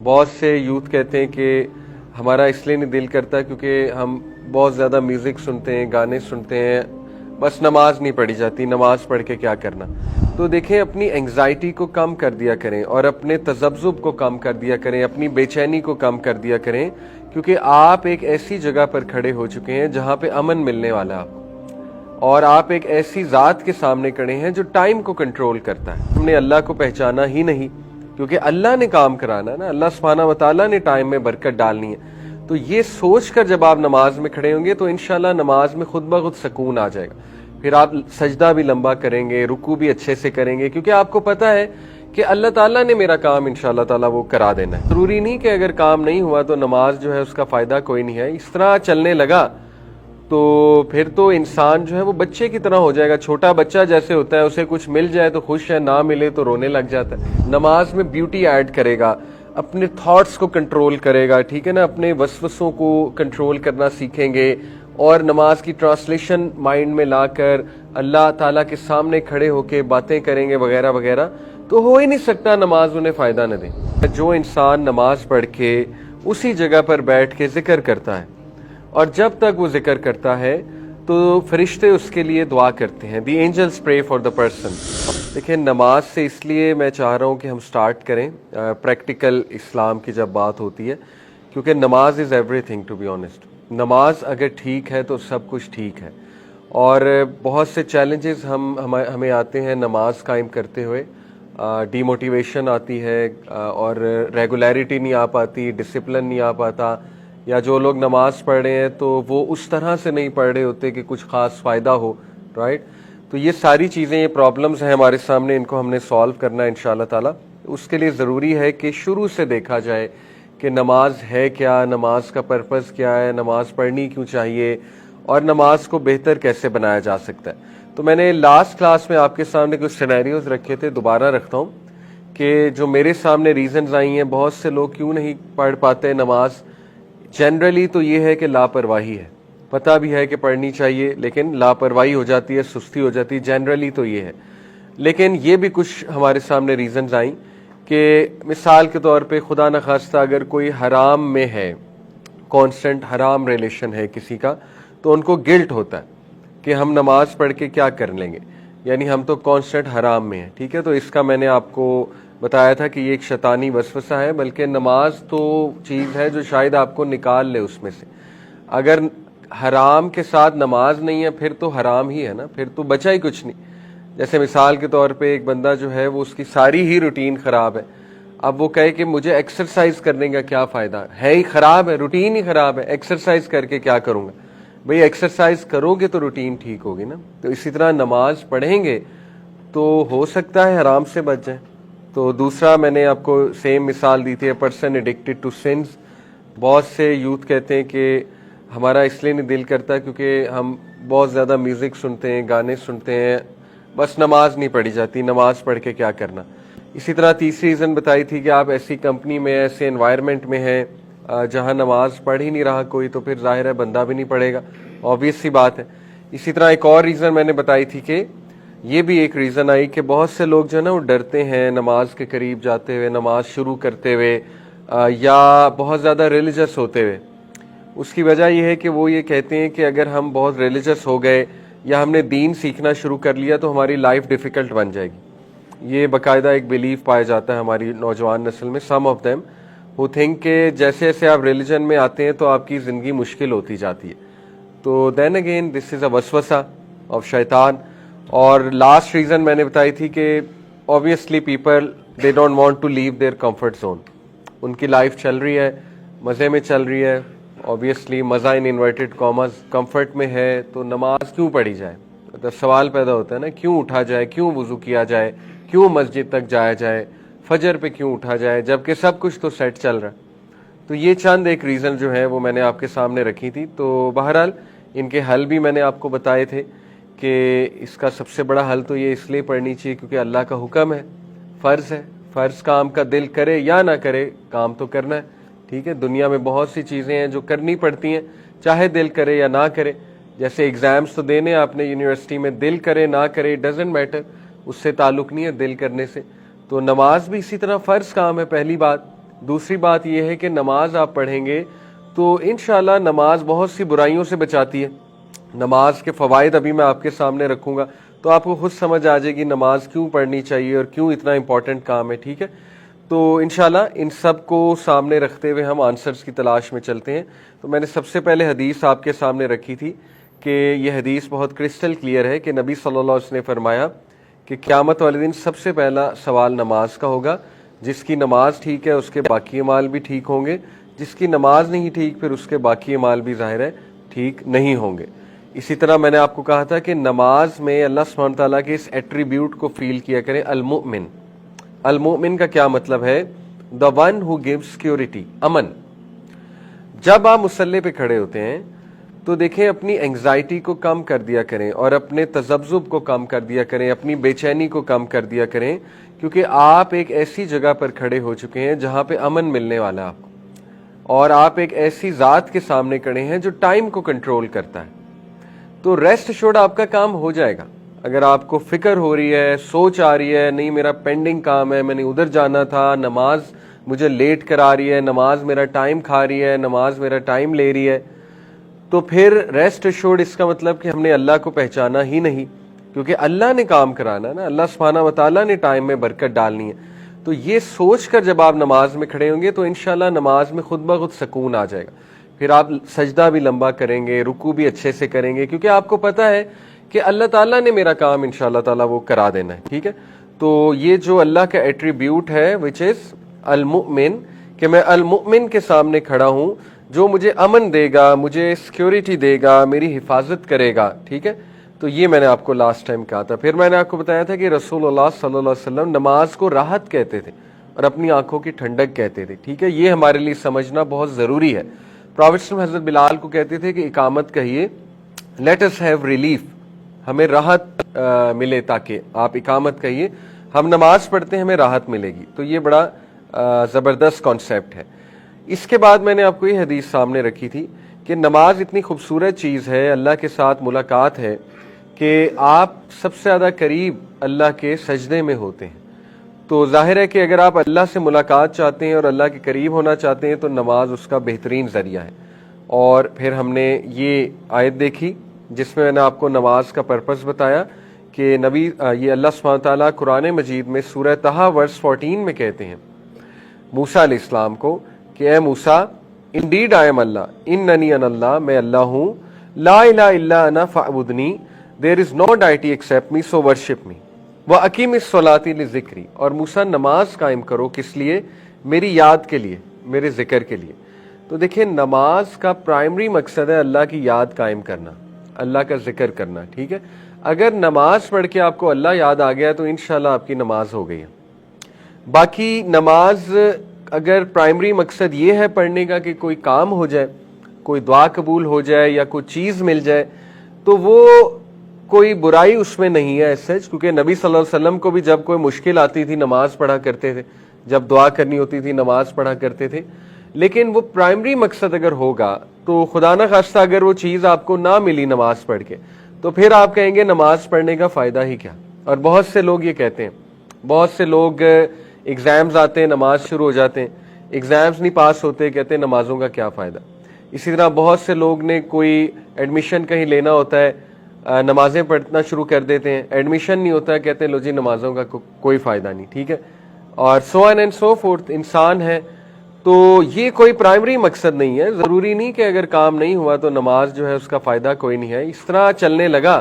بہت سے یوتھ کہتے ہیں کہ ہمارا اس لیے نہیں دل کرتا کیونکہ ہم بہت زیادہ میوزک سنتے ہیں، گانے سنتے ہیں، بس نماز نہیں پڑھی جاتی، نماز پڑھ کے کیا کرنا۔ تو دیکھیں، اپنی انگزائٹی کو کم کر دیا کریں اور اپنے تذبذب کو کم کر دیا کریں، اپنی بے چینی کو کم کر دیا کریں، کیونکہ آپ ایک ایسی جگہ پر کھڑے ہو چکے ہیں جہاں پہ امن ملنے والا ہے آپ کو، اور آپ ایک ایسی ذات کے سامنے کھڑے ہیں جو ٹائم کو کنٹرول کرتا ہے۔ ہم نے اللہ کو پہچانا ہی نہیں، کیونکہ اللہ نے کام کرانا ہے نا، اللہ سبحانہ و تعالیٰ نے ٹائم میں برکت ڈالنی ہے۔ تو یہ سوچ کر جب آپ نماز میں کھڑے ہوں گے تو انشاءاللہ نماز میں خود بخود سکون آ جائے گا، پھر آپ سجدہ بھی لمبا کریں گے، رکوع بھی اچھے سے کریں گے، کیونکہ آپ کو پتہ ہے کہ اللہ تعالیٰ نے میرا کام انشاءاللہ تعالیٰ وہ کرا دینا ہے۔ ضروری نہیں کہ اگر کام نہیں ہوا تو نماز جو ہے اس کا فائدہ کوئی نہیں ہے۔ اس طرح چلنے لگا تو پھر تو انسان جو ہے وہ بچے کی طرح ہو جائے گا، چھوٹا بچہ جیسے ہوتا ہے، اسے کچھ مل جائے تو خوش ہے، نہ ملے تو رونے لگ جاتا ہے۔ نماز میں بیوٹی ایڈ کرے گا، اپنے تھاٹس کو کنٹرول کرے گا، ٹھیک ہے نا، اپنے وسوسوں کو کنٹرول کرنا سیکھیں گے، اور نماز کی ٹرانسلیشن مائنڈ میں لا کر اللہ تعالیٰ کے سامنے کھڑے ہو کے باتیں کریں گے وغیرہ وغیرہ، تو ہو ہی نہیں سکتا نماز انہیں فائدہ نہ دے۔ جو انسان نماز پڑھ کے اسی جگہ پر بیٹھ کے ذکر کرتا ہے، اور جب تک وہ ذکر کرتا ہے تو فرشتے اس کے لیے دعا کرتے ہیں، the angels pray for the person. دیکھیں، نماز سے اس لیے میں چاہ رہا ہوں کہ ہم سٹارٹ کریں پریکٹیکل اسلام کی جب بات ہوتی ہے، کیونکہ نماز is everything to be honest. نماز اگر ٹھیک ہے تو سب کچھ ٹھیک ہے، اور بہت سے چیلنجز ہمیں آتے ہیں نماز قائم کرتے ہوئے، ڈی موٹیویشن آتی ہے، اور ریگولیرٹی نہیں آ پاتی، ڈسپلن نہیں آ پاتا، یا جو لوگ نماز پڑھ رہے ہیں تو وہ اس طرح سے نہیں پڑھ رہے ہوتے کہ کچھ خاص فائدہ ہو، رائٹ؟ تو یہ ساری چیزیں، یہ پرابلمز ہیں ہمارے سامنے، ان کو ہم نے سالو کرنا ہے انشاءاللہ تعالیٰ۔ اس کے لیے ضروری ہے کہ شروع سے دیکھا جائے کہ نماز ہے کیا، نماز کا پرپس کیا ہے، نماز پڑھنی کیوں چاہیے، اور نماز کو بہتر کیسے بنایا جا سکتا ہے۔ تو میں نے لاسٹ کلاس میں آپ کے سامنے کچھ سینیریوز رکھے تھے، دوبارہ رکھتا ہوں کہ جو میرے سامنے ریزنز آئی ہیں بہت سے لوگ کیوں نہیں پڑھ پاتے نماز۔ جنرلی تو یہ ہے کہ لاپرواہی ہے، پتہ بھی ہے کہ پڑھنی چاہیے لیکن لاپرواہی ہو جاتی ہے، سستی ہو جاتی ہے، جنرلی تو یہ ہے۔ لیکن یہ بھی کچھ ہمارے سامنے ریزنز آئیں کہ مثال کے طور پہ خدا نخواستہ اگر کوئی حرام میں ہے، کانسٹنٹ حرام ریلیشن ہے کسی کا، تو ان کو گلٹ ہوتا ہے کہ ہم نماز پڑھ کے کیا کر لیں گے، یعنی ہم تو کانسٹنٹ حرام میں ہیں، ٹھیک ہے۔ تو اس کا میں نے آپ کو بتایا تھا کہ یہ ایک شیطانی وسوسہ ہے، بلکہ نماز تو چیز ہے جو شاید آپ کو نکال لے اس میں سے۔ اگر حرام کے ساتھ نماز نہیں ہے پھر تو حرام ہی ہے نا، پھر تو بچا ہی کچھ نہیں۔ جیسے مثال کے طور پہ ایک بندہ جو ہے وہ اس کی ساری ہی روٹین خراب ہے، اب وہ کہے کہ مجھے ایکسرسائز کرنے کا کیا فائدہ ہے، ہی خراب ہے، روٹین ہی خراب ہے، ایکسرسائز کر کے کیا کروں گا؟ بھئی ایکسرسائز کرو گے تو روٹین ٹھیک ہوگی نا۔ تو اسی طرح نماز پڑھیں گے تو ہو سکتا ہے حرام سے بچ جائیں۔ تو دوسرا میں نے آپ کو سیم مثال دی تھی، پرسن ایڈکٹڈ ٹو سنز۔ بہت سے یوتھ کہتے ہیں کہ ہمارا اس لیے نہیں دل کرتا کیونکہ ہم بہت زیادہ میوزک سنتے ہیں، گانے سنتے ہیں، بس نماز نہیں پڑھی جاتی، نماز پڑھ کے کیا کرنا۔ اسی طرح تیسری ریزن بتائی تھی کہ آپ ایسی کمپنی میں، ایسے انوائرمنٹ میں ہیں جہاں نماز پڑھ ہی نہیں رہا کوئی، تو پھر ظاہر ہے بندہ بھی نہیں پڑھے گا، آبویس سی بات ہے۔ اسی طرح ایک اور ریزن میں نے بتائی تھی کہ یہ بھی ایک ریزن آئی کہ بہت سے لوگ جو ہے نا وہ ڈرتے ہیں نماز کے قریب جاتے ہوئے، نماز شروع کرتے ہوئے، یا بہت زیادہ ریلیجس ہوتے ہوئے۔ اس کی وجہ یہ ہے کہ وہ یہ کہتے ہیں کہ اگر ہم بہت ریلیجس ہو گئے یا ہم نے دین سیکھنا شروع کر لیا تو ہماری لائف ڈیفیکلٹ بن جائے گی۔ یہ باقاعدہ ایک بیلیف پایا جاتا ہے ہماری نوجوان نسل میں، سم آف دیم who think کہ جیسے جیسے آپ ریلیجن میں آتے ہیں تو آپ کی زندگی مشکل ہوتی جاتی ہے۔ تو then again this is a وسوسہ of شیطان۔ اور لاسٹ ریزن میں نے بتائی تھی کہ obviously people they don't want to leave their comfort zone۔ ان کی لائف چل رہی ہے، مزے میں چل رہی ہے، obviously مزہ ان انورٹڈ کاماز کمفرٹ میں ہے، تو نماز کیوں پڑھی جائے؟ مطلب سوال پیدا ہوتا ہے نا، کیوں اٹھا جائے، کیوں وضو کیا جائے، کیوں مسجد تک جایا جائے، فجر پہ کیوں اٹھا جائے، جبکہ سب کچھ تو سیٹ چل رہا ہے۔ تو یہ چند ایک ریزن جو ہے وہ میں نے آپ کے سامنے رکھی تھی۔ تو بہرحال ان کے حل بھی میں نے آپ کو بتائے تھے کہ اس کا سب سے بڑا حل تو یہ اس لیے پڑھنی چاہیے کیونکہ اللہ کا حکم ہے، فرض ہے، فرض کام کا دل کرے یا نہ کرے کام تو کرنا ہے، ٹھیک ہے۔ دنیا میں بہت سی چیزیں ہیں جو کرنی پڑتی ہیں، چاہے دل کرے یا نہ کرے۔ جیسے ایگزامز تو دینے آپ نے یونیورسٹی میں، دل کرے نہ کرے ڈزنٹ میٹر، اس سے تعلق نہیں ہے دل کرنے سے۔ تو نماز بھی اسی طرح فرض کام ہے، پہلی بات دوسری بات یہ ہے کہ نماز آپ پڑھیں گے تو انشاءاللہ نماز بہت سی برائیوں سے بچاتی ہے. نماز کے فوائد ابھی میں آپ کے سامنے رکھوں گا تو آپ کو خود سمجھ آ جائے گی نماز کیوں پڑھنی چاہیے اور کیوں اتنا امپورٹنٹ کام ہے. ٹھیک ہے, تو انشاءاللہ ان سب کو سامنے رکھتے ہوئے ہم آنسرز کی تلاش میں چلتے ہیں. تو میں نے سب سے پہلے حدیث آپ کے سامنے رکھی تھی کہ یہ حدیث بہت کرسٹل کلیئر ہے کہ نبی صلی اللہ علیہ وسلم نے فرمایا کہ قیامت والے دن سب سے پہلا سوال نماز کا ہوگا. جس کی نماز ٹھیک ہے اس کے باقی اعمال بھی ٹھیک ہوں گے, جس کی نماز نہیں ٹھیک پھر اس کے باقی اعمال بھی ظاہر ہے ٹھیک نہیں ہوں گے. اسی طرح میں نے آپ کو کہا تھا کہ نماز میں اللہ سبحانہ تعالیٰ کے اس ایٹریبیوٹ کو فیل کیا کریں, المؤمن. المؤمن کا کیا مطلب ہے؟ The one who give security, امن. جب آپ مصلی پہ کھڑے ہوتے ہیں تو دیکھیں اپنی انگزائٹی کو کم کر دیا کریں اور اپنے تذبذب کو کم کر دیا کریں, اپنی بے چینی کو کم کر دیا کریں, کیونکہ آپ ایک ایسی جگہ پر کھڑے ہو چکے ہیں جہاں پہ امن ملنے والا ہے آپ کو, اور آپ ایک ایسی ذات کے سامنے کھڑے ہیں جو ٹائم کو کنٹرول کرتا ہے. تو ریسٹ شوڈ آپ کا کام ہو جائے گا. اگر آپ کو فکر ہو رہی ہے, سوچ آ رہی ہے, نہیں میرا پینڈنگ کام ہے, میں نے ادھر جانا تھا, نماز مجھے لیٹ کرا رہی ہے, نماز میرا ٹائم کھا رہی ہے, نماز میرا ٹائم لے رہی ہے, تو پھر ریسٹ ایشورڈ اس کا مطلب کہ ہم نے اللہ کو پہچانا ہی نہیں, کیونکہ اللہ نے کام کرانا نا, اللہ سبحانہ و تعالیٰ نے ٹائم میں برکت ڈالنی ہے. تو یہ سوچ کر جب آپ نماز میں کھڑے ہوں گے تو انشاءاللہ نماز میں خود بخود سکون آ جائے گا. پھر آپ سجدہ بھی لمبا کریں گے, رکوع بھی اچھے سے کریں گے, کیونکہ آپ کو پتہ ہے کہ اللہ تعالیٰ نے میرا کام انشاءاللہ تعالیٰ وہ کرا دینا ہے. ٹھیک ہے, تو یہ جو اللہ کا ایٹریبیوٹ ہے وچ از المؤمن, کہ میں المؤمن کے سامنے کھڑا ہوں جو مجھے امن دے گا, مجھے سیکیورٹی دے گا, میری حفاظت کرے گا. ٹھیک ہے, تو یہ میں نے آپ کو لاسٹ ٹائم کہا تھا. پھر میں نے آپ کو بتایا تھا کہ رسول اللہ صلی اللہ علیہ وسلم نماز کو راحت کہتے تھے اور اپنی آنکھوں کی ٹھنڈک کہتے تھے. ٹھیک ہے, یہ ہمارے لیے سمجھنا بہت ضروری ہے. پروفیٹ حضرت بلال کو کہتے تھے کہ اقامت کہیے, لیٹ اس ہیو ریلیف, ہمیں راحت ملے, تاکہ آپ اقامت کہیے, ہم نماز پڑھتے ہیں ہمیں راحت ملے گی. تو یہ بڑا زبردست کانسیپٹ ہے. اس کے بعد میں نے آپ کو یہ حدیث سامنے رکھی تھی کہ نماز اتنی خوبصورت چیز ہے, اللہ کے ساتھ ملاقات ہے کہ آپ سب سے زیادہ قریب اللہ کے سجدے میں ہوتے ہیں. تو ظاہر ہے کہ اگر آپ اللہ سے ملاقات چاہتے ہیں اور اللہ کے قریب ہونا چاہتے ہیں تو نماز اس کا بہترین ذریعہ ہے. اور پھر ہم نے یہ آیت دیکھی جس میں نے آپ کو نماز کا پرپس بتایا کہ نبی یہ اللہ سبحانہ تعالیٰ قرآن مجید میں سورہ طہ ورس 14 میں کہتے ہیں موسیٰ علیہ السلام کو کہ اے موسیٰ, انڈیڈ آئی ایم اللہ, اننی انا اللہ, میں اللہ ہوں, لا الہ الا انا فاعبدنی, دیر از نو ڈائٹی ایکسیپٹ می سو ورشپ می, وَأَقِیمِ الصَّلَاةِ لِذِکْرِی, اور موسیٰ نماز قائم کرو کس لیے؟ میری یاد کے لیے, میرے ذکر کے لیے. تو دیکھیں نماز کا پرائمری مقصد ہے اللہ کی یاد قائم کرنا, اللہ کا ذکر کرنا. ٹھیک ہے, اگر نماز پڑھ کے آپ کو اللہ یاد آ گیا تو انشاءاللہ آپ کی نماز ہو گئی ہے. باقی نماز اگر پرائمری مقصد یہ ہے پڑھنے کا کہ کوئی کام ہو جائے, کوئی دعا قبول ہو جائے یا کوئی چیز مل جائے, تو وہ کوئی برائی اس میں نہیں ہے ایسا, کیونکہ نبی صلی اللہ علیہ وسلم کو بھی جب کوئی مشکل آتی تھی نماز پڑھا کرتے تھے, جب دعا کرنی ہوتی تھی نماز پڑھا کرتے تھے. لیکن وہ پرائمری مقصد اگر ہوگا تو خدا نہ خواستہ اگر وہ چیز آپ کو نہ ملی نماز پڑھ کے تو پھر آپ کہیں گے نماز پڑھنے کا فائدہ ہی کیا. اور بہت سے لوگ یہ کہتے ہیں, بہت سے لوگ ایگزامز آتے ہیں نماز شروع ہو جاتے ہیں, ایگزامز نہیں پاس ہوتے, کہتے ہیں نمازوں کا کیا فائدہ. اسی طرح بہت سے لوگ نے کوئی ایڈمیشن کہیں لینا ہوتا ہے, نمازیں پڑھنا شروع کر دیتے ہیں, ایڈمیشن نہیں ہوتا ہے, کہتے ہیں لو جی نمازوں کا کوئی فائدہ نہیں. ٹھیک ہے, اور سو آن اینڈ سو فورتھ, انسان ہے تو یہ کوئی پرائمری مقصد نہیں ہے. ضروری نہیں کہ اگر کام نہیں ہوا تو نماز جو ہے اس کا فائدہ کوئی نہیں ہے. اس طرح چلنے لگا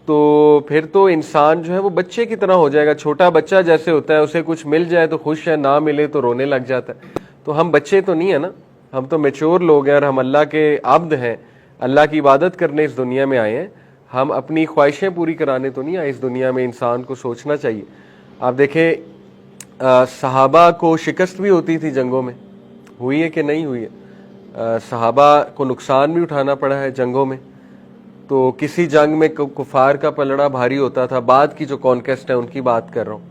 تو پھر تو انسان جو ہے وہ بچے کی طرح ہو جائے گا. چھوٹا بچہ جیسے ہوتا ہے, اسے کچھ مل جائے تو خوش ہے, نہ ملے تو رونے لگ جاتا ہے. تو ہم بچے تو نہیں ہیں نا, ہم تو میچور لوگ ہیں اور ہم اللہ کے عبد ہیں, اللہ کی عبادت کرنے اس دنیا میں آئے ہیں. ہم اپنی خواہشیں پوری کرانے تو نہیں آئے اس دنیا میں. انسان کو سوچنا چاہیے. آپ دیکھیں صحابہ کو شکست بھی ہوتی تھی جنگوں میں, ہوئی ہے کہ نہیں ہوئی ہے؟ صحابہ کو نقصان بھی اٹھانا پڑا ہے جنگوں میں. تو کسی جنگ میں کفار کا پلڑا بھاری ہوتا تھا, بعد کی جو کانکیسٹ ہے ان کی بات کر رہا ہوں.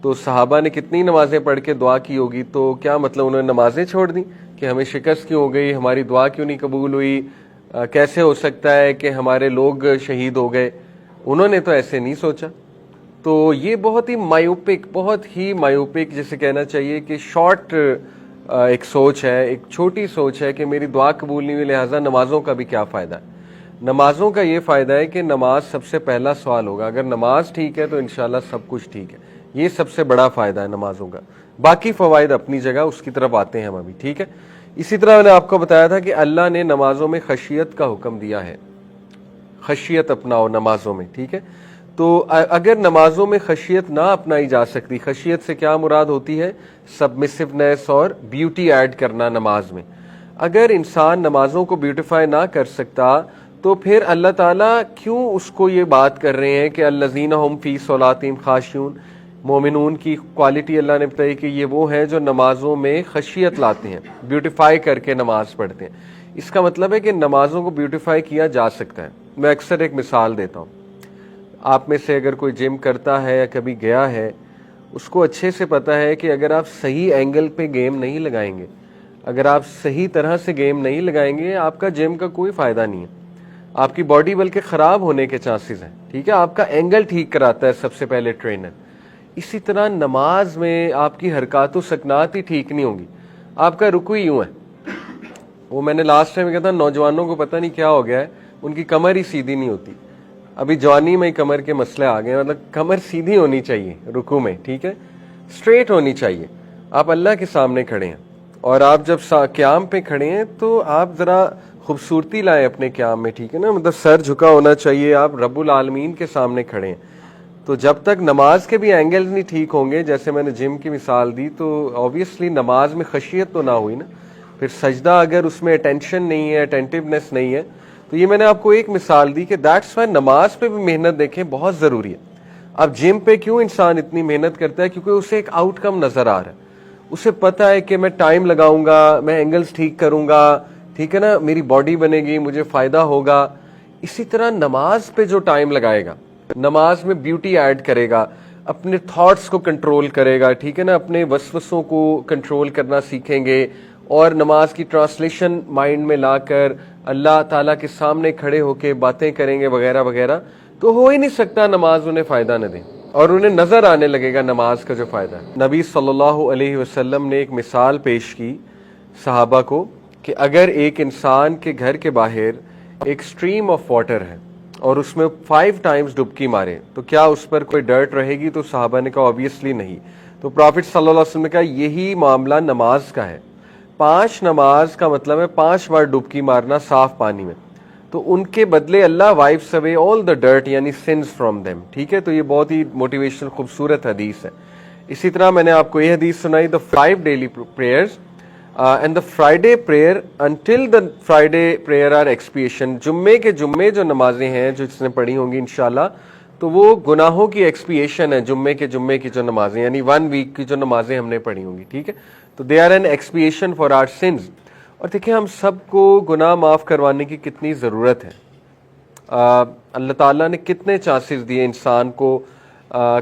تو صحابہ نے کتنی نمازیں پڑھ کے دعا کی ہوگی, تو کیا مطلب انہوں نے نمازیں چھوڑ دیں کہ ہمیں شکست کیوں ہو گئی, ہماری دعا کیوں نہیں قبول ہوئی, کیسے ہو سکتا ہے کہ ہمارے لوگ شہید ہو گئے. انہوں نے تو ایسے نہیں سوچا. تو یہ بہت ہی مایوپک جسے کہنا چاہیے کہ شارٹ ایک سوچ ہے, ایک چھوٹی سوچ ہے کہ میری دعا قبول نہیں ہوئی, لہٰذا نمازوں کا بھی کیا فائدہ ہے. نمازوں کا یہ فائدہ ہے کہ نماز سب سے پہلا سوال ہوگا, اگر نماز ٹھیک ہے تو انشاءاللہ سب کچھ ٹھیک ہے. یہ سب سے بڑا فائدہ ہے نمازوں کا. باقی فوائد اپنی جگہ, اس کی طرف آتے ہیں ہم ابھی, ٹھیک ہے. اسی طرح میں نے آپ کو بتایا تھا کہ اللہ نے نمازوں میں خشیت کا حکم دیا ہے, خشیت اپناؤ نمازوں میں, ٹھیک ہے. تو اگر نمازوں میں خشیت نہ اپنائی جا سکتی, خشیت سے کیا مراد ہوتی ہے؟ سبمسونیس اور بیوٹی ایڈ کرنا نماز میں. اگر انسان نمازوں کو بیوٹیفائی نہ کر سکتا تو پھر اللہ تعالیٰ کیوں اس کو یہ بات کر رہے ہیں کہ الذین هم فی صلاتہم خاشعون. مومنون کی کوالٹی اللہ نے بتائی کہ یہ وہ ہیں جو نمازوں میں خشیت لاتے ہیں, بیوٹیفائی کر کے نماز پڑھتے ہیں. اس کا مطلب ہے کہ نمازوں کو بیوٹیفائی کیا جا سکتا ہے. میں اکثر ایک مثال دیتا ہوں. آپ میں سے اگر کوئی جم کرتا ہے یا کبھی گیا ہے, اس کو اچھے سے پتا ہے کہ اگر آپ صحیح اینگل پہ گیم نہیں لگائیں گے, اگر آپ صحیح طرح سے گیم نہیں لگائیں گے, آپ کا جم کا کوئی فائدہ نہیں ہے. آپ کی باڈی بلکہ خراب ہونے کے چانسز ہیں, ٹھیک ہے. آپ کا اینگل ٹھیک کراتا ہے سب سے پہلے ٹرینر. اسی طرح نماز میں آپ کی حرکات و سکنات ہی ٹھیک نہیں ہوں گی. آپ کا رکوع یوں ہے, وہ میں نے لاسٹ ٹائم کہا تھا, نوجوانوں کو پتہ نہیں کیا ہو گیا ہے, ان کی کمر ہی سیدھی نہیں ہوتی. ابھی جوانی میں کمر کے مسئلے آ گئے, مطلب کمر سیدھی ہونی چاہیے رکوع میں, ٹھیک ہے, اسٹریٹ ہونی چاہیے. آپ اللہ کے سامنے کھڑے ہیں, اور آپ جب قیام پہ کھڑے ہیں تو آپ ذرا خوبصورتی لائیں اپنے قیام میں, ٹھیک ہے نا, مطلب سر جھکا ہونا چاہیے, آپ رب العالمین کے سامنے کھڑے ہیں. تو جب تک نماز کے بھی اینگلز نہیں ٹھیک ہوں گے, جیسے میں نے جم کی مثال دی, تو آبویسلی نماز میں خشیت تو نہ ہوئی نا. پھر سجدہ اگر اس میں اٹینشن نہیں ہے, اٹینٹیونیس نہیں ہے, تو یہ میں نے آپ کو ایک مثال دی کہ دیٹس وائی نماز پہ بھی محنت دیکھیں بہت ضروری ہے. اب جم پہ کیوں انسان اتنی محنت کرتا ہے؟ کیونکہ اسے ایک آؤٹ کم نظر آ رہا ہے. اسے پتا ہے کہ میں ٹائم لگاؤں گا, میں اینگلز ٹھیک کروں گا, ٹھیک ہے نا, میری باڈی بنے گی, مجھے فائدہ ہوگا. اسی طرح نماز پہ جو ٹائم لگائے گا, نماز میں بیوٹی ایڈ کرے گا, اپنے تھاٹس کو کنٹرول کرے گا, ٹھیک ہے نا, اپنے وسوسوں کو کنٹرول کرنا سیکھیں گے, اور نماز کی ٹرانسلیشن مائنڈ میں لا کر اللہ تعالیٰ کے سامنے کھڑے ہو کے باتیں کریں گے وغیرہ وغیرہ, تو ہو ہی نہیں سکتا نماز انہیں فائدہ نہ دے, اور انہیں نظر آنے لگے گا نماز کا جو فائدہ ہے. نبی صلی اللہ علیہ وسلم نے ایک مثال پیش کی صحابہ کو کہ اگر ایک انسان کے گھر کے باہر ایک سٹریم آف واٹر ہے اور اس میں 5 ٹائمز ڈبکی مارے تو کیا اس پر کوئی ڈرٹ رہے گی؟ تو صحابہ نے کہا آبویسلی نہیں. تو پرافٹ صلی اللہ علیہ وسلم نے کہا یہی معاملہ نماز کا ہے. 5 نماز کا مطلب ہے 5 بار ڈبکی مارنا صاف پانی میں, تو ان کے بدلے اللہ وائپس اوے آل دا ڈرٹ یعنی سنز فرام دیم, ٹھیک ہے. تو یہ بہت ہی موٹیویشنل خوبصورت حدیث ہے. اسی طرح میں نے آپ کو یہ حدیث سنائی, the 5 daily prayers and the Friday prayer until the Friday prayer are expiation. جمعے کے جمعے جو نمازیں ہیں جو جس نے پڑھی ہوں گی انشاءاللہ, تو وہ گناہوں کی ایکسپیشن ہے. جمعے کے جمعے کی جو نمازیں یعنی 1 ویک کی جو نمازیں ہم نے پڑھی ہوں گی, ٹھیک ہے, تو they are an expiation for our sins. اور دیکھیں ہم سب کو گناہ معاف کروانے کی کتنی ضرورت ہے. اللہ تعالیٰ نے کتنے چانسز دیے انسان کو.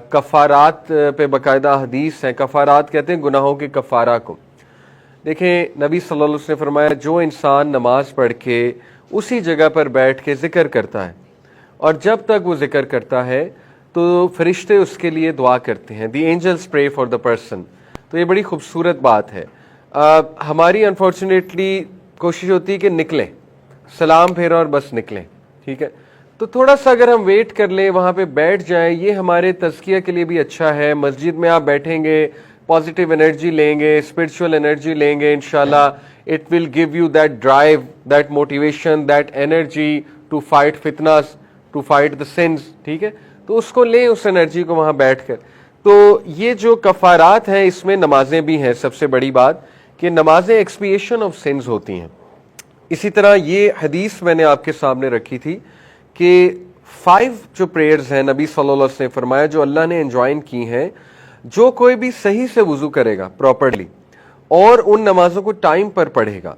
کفارات پہ باقاعدہ حدیث ہیں, کفارات کہتے ہیں گناہوں کے کفارہ کو. دیکھیں نبی صلی اللہ علیہ وسلم نے فرمایا جو انسان نماز پڑھ کے اسی جگہ پر بیٹھ کے ذکر کرتا ہے, اور جب تک وہ ذکر کرتا ہے تو فرشتے اس کے لیے دعا کرتے ہیں, the angels pray for the person. تو یہ بڑی خوبصورت بات ہے. ہماری انفارچونیٹلی کوشش ہوتی ہے کہ نکلیں, سلام پھیرا اور بس نکلیں, ٹھیک ہے. تو تھوڑا سا اگر ہم ویٹ کر لیں, وہاں پہ بیٹھ جائیں, یہ ہمارے تزکیہ کے لیے بھی اچھا ہے. مسجد میں آپ بیٹھیں گے, پازیٹیو انرجی لیں گے, اسپرچول انرجی لیں گے, انشاءاللہ it will give you that drive, that motivation, that energy to fight فتنس, ٹو فائٹ دا سنز, ٹھیک ہے. تو اس کو لیں, اس انرجی کو وہاں بیٹھ کر. تو یہ جو کفارات ہیں اس میں نمازیں بھی ہیں. سب سے بڑی بات کہ نمازیں ایکسپیشن آف سنز ہوتی ہیں. اسی طرح یہ حدیث میں نے آپ کے سامنے رکھی تھی کہ 5 جو پریئرز ہیں نبی صلی اللہ علیہ وسلم نے فرمایا جو اللہ نے انجوائن کی ہیں, جو کوئی بھی صحیح سے وضو کرے گا پراپرلی, اور ان نمازوں کو ٹائم پر پڑھے گا,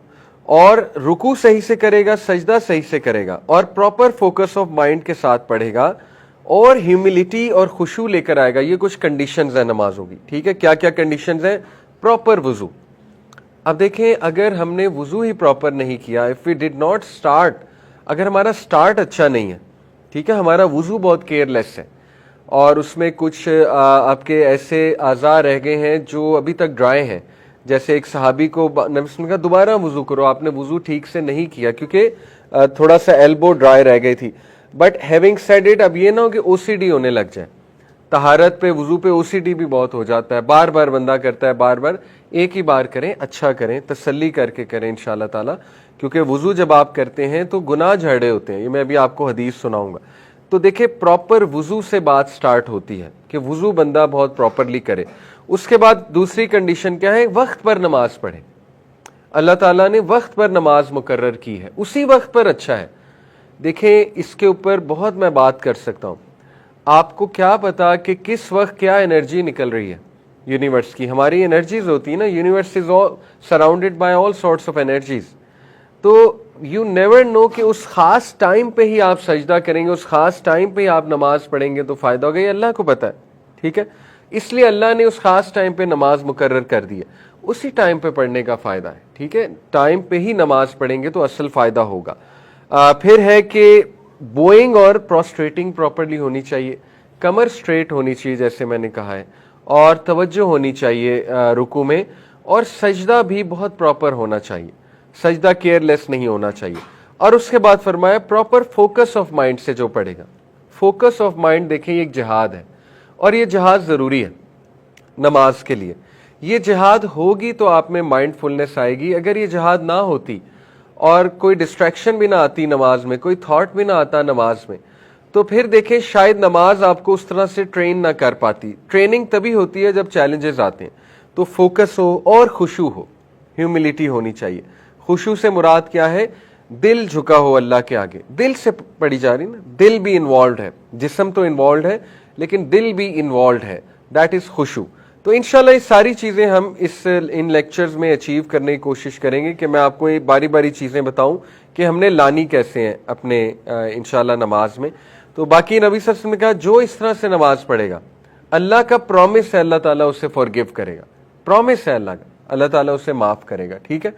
اور رکوع صحیح سے کرے گا, سجدہ صحیح سے کرے گا, اور پراپر فوکس آف مائنڈ کے ساتھ پڑھے گا, اور ہیوملٹی اور خشوع لے کر آئے گا. یہ کچھ کنڈیشنز ہیں نمازوں کی, ٹھیک ہے. کیا کیا کنڈیشنز ہیں؟ پراپر وضو. اب دیکھیں اگر ہم نے وضو ہی پراپر نہیں کیا, if we did not start, اگر ہمارا اسٹارٹ اچھا نہیں ہے, ٹھیک ہے, ہمارا وضو بہت کیئر لیس ہے, اور اس میں کچھ آپ کے ایسے اعضاء رہ گئے ہیں جو ابھی تک ڈرائی ہیں, جیسے ایک صحابی کو نبی صلی اللہ علیہ وسلم نے کہا دوبارہ وضو کرو, آپ نے وضو ٹھیک سے نہیں کیا کیونکہ تھوڑا سا ایلبو ڈرائی رہ گئی تھی. بٹ ہیونگ سیڈ اٹ, اب یہ نہ ہو کہ او سی ڈی ہونے لگ جائے. طہارت پہ وضو پہ او سی ڈی بھی بہت ہو جاتا ہے, بار بار بندہ کرتا ہے, بار بار. ایک ہی بار کریں, اچھا کریں, تسلی کر کے کریں انشاءاللہ تعالی, کیونکہ وضو جب آپ کرتے ہیں تو گناہ جھڑے ہوتے ہیں. یہ میں ابھی آپ کو حدیث سناؤں گا. تو دیکھیں پراپر وضو سے بات سٹارٹ ہوتی ہے کہ وضو بندہ بہت پراپرلی کرے. اس کے بعد دوسری کنڈیشن کیا ہے, وقت پر نماز پڑھے. اللہ تعالیٰ نے وقت پر نماز مقرر کی ہے, اسی وقت پر اچھا ہے. دیکھیں اس کے اوپر بہت میں بات کر سکتا ہوں. آپ کو کیا پتا کہ کس وقت کیا انرجی نکل رہی ہے یونیورس کی. ہماری انرجیز ہوتی ہیں نا, universe is surrounded by all sorts of energies. تو یو نیور نو کہ اس خاص ٹائم پہ ہی آپ سجدہ کریں گے, اس خاص ٹائم پہ ہی آپ نماز پڑھیں گے تو فائدہ ہوگا, یہ اللہ کو پتا ہے. ٹھیک ہے, اس لیے اللہ نے اس خاص ٹائم پہ نماز مقرر کر دی ہے, اسی ٹائم پہ پڑھنے کا فائدہ ہے. ٹھیک ہے, ٹائم پہ ہی نماز پڑھیں گے تو اصل فائدہ ہوگا. پھر ہے کہ بوئنگ اور پروسٹریٹنگ پراپرلی ہونی چاہیے, کمر سٹریٹ ہونی چاہیے جیسے میں نے کہا ہے, اور توجہ ہونی چاہیے رکوع میں, اور سجدہ بھی بہت پراپر ہونا چاہیے, سجدہ کیئر لیس نہیں ہونا چاہیے. اور اس کے بعد فرمایا پراپر فوکس آف مائنڈ سے جو پڑھے گا. فوکس آف مائنڈ دیکھیں یہ ایک جہاد ہے, اور یہ جہاد ضروری ہے نماز کے لیے. یہ جہاد ہوگی تو آپ میں مائنڈ فلنس آئے گی. اگر یہ جہاد نہ ہوتی اور کوئی ڈسٹریکشن بھی نہ آتی نماز میں, کوئی تھاٹ بھی نہ آتا نماز میں, تو پھر دیکھیں شاید نماز آپ کو اس طرح سے ٹرین نہ کر پاتی. ٹریننگ تبھی ہوتی ہے جب چیلنجز آتے ہیں. تو فوکس ہو اور خشوع ہو, ہیوملٹی ہونی چاہیے. خشوع سے مراد کیا ہے, دل جھکا ہو اللہ کے آگے. دل سے پڑھی جا رہی نا, دل بھی انوالوڈ ہے, جسم تو انوالوڈ ہے لیکن دل بھی انوالوڈ ہے, دیٹ از خشوع. تو انشاءاللہ یہ ساری چیزیں ہم ان لیکچرز میں اچیو کرنے کی کوشش کریں گے کہ میں آپ کو یہ باری باری چیزیں بتاؤں کہ ہم نے لانی کیسے ہیں اپنے انشاءاللہ نماز میں. تو باقی نبی صلی اللہ علیہ وسلم نے کہا جو اس طرح سے نماز پڑھے گا, اللہ کا پرومس ہے اللہ تعالیٰ اسے فارگیو کرے گا. پرومس ہے اللہ کا, اللہ تعالیٰ اسے معاف کرے گا. ٹھیک ہے.